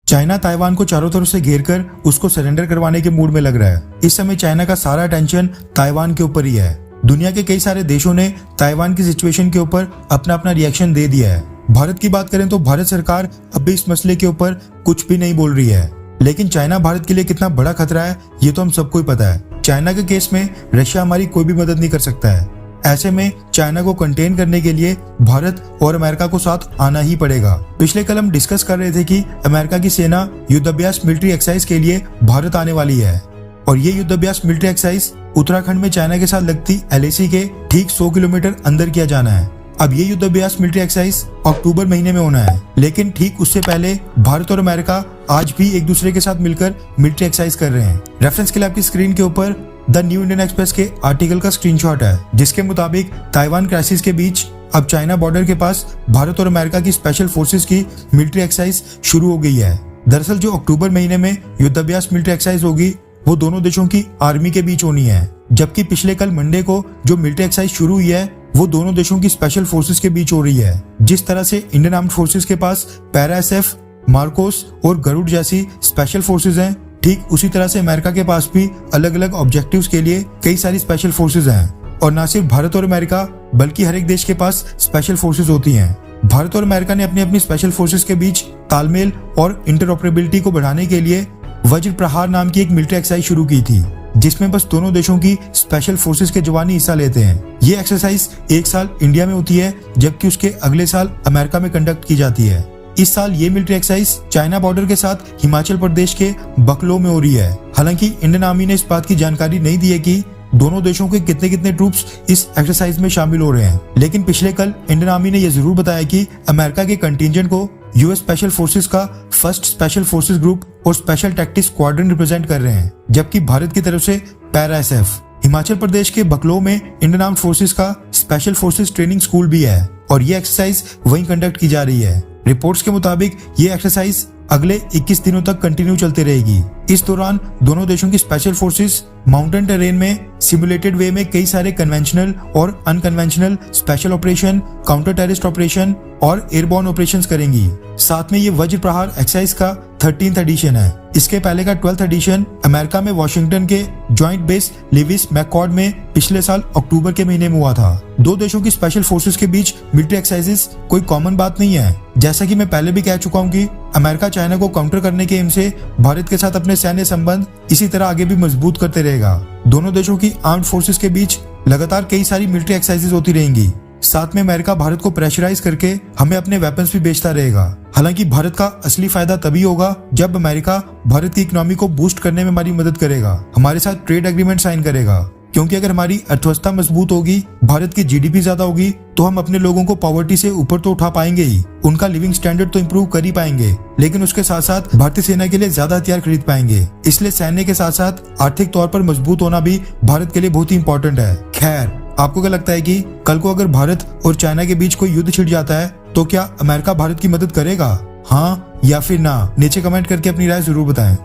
China Taiwan को चारों तरफ से घेर कर उसको सरेंडर करवाने के मूड में लग रहा है। इस समय चाइना का सारा अटेंशन ताइवान के ऊपर ही है। दुनिया के कई सारे देशों ने ताइवान की सिचुएशन के ऊपर अपना अपना रिएक्शन दे दिया है। भारत की बात करें तो भारत सरकार अब भी इस मसले के ऊपर कुछ भी नहीं बोल रही है, लेकिन चाइना भारत के लिए कितना बड़ा खतरा है ये तो हम सबको ही पता है। चाइना के केस में रशिया हमारी कोई भी मदद नहीं कर सकता है। ऐसे में चाइना को कंटेन करने के लिए भारत और अमेरिका को साथ आना ही पड़ेगा। पिछले कल हम डिस्कस कर रहे थे कि अमेरिका की सेना युद्धाभ्यास मिलिट्री एक्सरसाइज के लिए भारत आने वाली है और ये युद्धाभ्यास मिलिट्री एक्सरसाइज उत्तराखंड में चाइना के साथ लगती LAC के ठीक 100 किलोमीटर अंदर किया जाना है। अब ये युद्धाभ्यास मिलिट्री एक्सरसाइज अक्टूबर महीने में होना है, लेकिन ठीक उससे पहले भारत और अमेरिका आज भी एक दूसरे के साथ मिलकर मिलिट्री एक्सरसाइज कर रहे हैं। रेफरेंस के लिए आपकी स्क्रीन के ऊपर द न्यू इंडियन एक्सप्रेस के आर्टिकल का स्क्रीनशॉट है, जिसके मुताबिक ताइवान क्राइसिस के बीच अब चाइना बॉर्डर के पास भारत और अमेरिका की स्पेशल फोर्सेस की मिलिट्री एक्सरसाइज शुरू हो गई है। दरअसल जो अक्टूबर महीने में युद्धाभ्यास मिलिट्री एक्सरसाइज होगी वो दोनों देशों की आर्मी के बीच होनी है, जबकि पिछले कल मंडे को जो मिलिट्री एक्सरसाइज शुरू हुई है वो दोनों देशों की स्पेशल फोर्सेस के बीच हो रही है। जिस तरह से इंडियन आर्म्ड फोर्सेस के पास पैरा SF, मार्कोस और गरुड़ जैसी स्पेशल फोर्सेस हैं, ठीक उसी तरह से अमेरिका के पास भी अलग अलग ऑब्जेक्टिव्स के लिए कई सारी स्पेशल फोर्सेस हैं। और न सिर्फ भारत और अमेरिका बल्कि हर एक देश के पास स्पेशल फोर्सेस होती हैं। भारत और अमेरिका ने अपनी अपनी स्पेशल फोर्सेस के बीच तालमेल और इंटरऑपरेबिलिटी को बढ़ाने के लिए वज्र प्रहार नाम की एक मिलिट्री एक्सरसाइज शुरू की थी, जिसमें बस दोनों देशों की स्पेशल फोर्सेस के जवान हिस्सा लेते हैं। ये एक्सरसाइज एक साल इंडिया में होती है, जबकि उसके अगले साल अमेरिका में कंडक्ट की जाती है। इस साल ये मिलिट्री एक्सरसाइज चाइना बॉर्डर के साथ हिमाचल प्रदेश के बकलो में हो रही है। हालांकि इंडियन आर्मी ने इस बात की जानकारी नहीं दी है कि दोनों देशों के कितने कितने ट्रूप्स इस एक्सरसाइज में शामिल हो रहे हैं, लेकिन पिछले कल इंडियन आर्मी ने यह जरूर बताया कि अमेरिका के कंटिजेंट को US स्पेशल फोर्सेस का फर्स्ट स्पेशल फोर्सेस ग्रुप और स्पेशल टैक्टिक्स स्क्वाड्रन रिप्रेजेंट कर रहे हैं, जबकि भारत की तरफ से पैरा SF। हिमाचल प्रदेश के बकलो में इंडियन आर्म्ड फोर्सेस का स्पेशल फोर्सेस ट्रेनिंग स्कूल भी है और ये एक्सरसाइज वहीं कंडक्ट की जा रही है। रिपोर्ट्स के मुताबिक ये एक्सरसाइज अगले 21 दिनों तक कंटिन्यू चलते रहेगी। इस दौरान दोनों देशों की स्पेशल फोर्सेस माउंटेन टेरेन में सिमुलेटेड वे में कई सारे कन्वेंशनल और unconventional special operation, counter terrorist operation और एयरबॉर्न ऑपरेशंस करेंगी। साथ में ये वज्र प्रहार एक्सरसाइज का 13th एडिशन है। इसके पहले का 12th एडिशन अमेरिका में वॉशिंगटन के जॉइंट बेस लिविस मैककॉर्ड में पिछले साल अक्टूबर के महीने में हुआ था। दो देशों की स्पेशल फोर्सेस के बीच मिलिट्री एक्सरसाइजेस कोई कॉमन बात नहीं है। जैसा कि मैं पहले भी कह चुका हूँ कि अमेरिका चाइना को काउंटर करने के एम से भारत के साथ अपने सैन्य संबंध इसी तरह आगे भी मजबूत करते रहेगा। दोनों देशों की आर्म्ड फोर्सेस के बीच लगातार कई सारी मिलिट्री एक्सरसाइजेस होती रहेंगी। साथ में अमेरिका भारत को प्रेशराइज करके हमें अपने वेपन्स भी बेचता रहेगा। हालांकि भारत का असली फायदा तभी होगा जब अमेरिका भारत की इकोनॉमी को बूस्ट करने में हमारी मदद करेगा, हमारे साथ ट्रेड एग्रीमेंट साइन करेगा। क्योंकि अगर हमारी अर्थव्यवस्था मजबूत होगी, भारत की GDP ज्यादा होगी, तो हम अपने लोगों को पॉवर्टी से ऊपर तो उठा पाएंगे ही, उनका लिविंग स्टैंडर्ड तो इम्प्रूव कर ही पाएंगे, लेकिन उसके साथ साथ भारतीय सेना के लिए ज्यादा हथियार खरीद पाएंगे। इसलिए सैन्य के साथ साथ आर्थिक तौर पर मजबूत होना भी भारत के लिए बहुत ही इंपॉर्टेंट है। खैर, आपको क्या लगता है कि कल को अगर भारत और चाइना के बीच कोई युद्ध छिड़ जाता है तो क्या अमेरिका भारत की मदद करेगा? हाँ या फिर ना? नीचे कमेंट करके अपनी राय जरूर बताएं।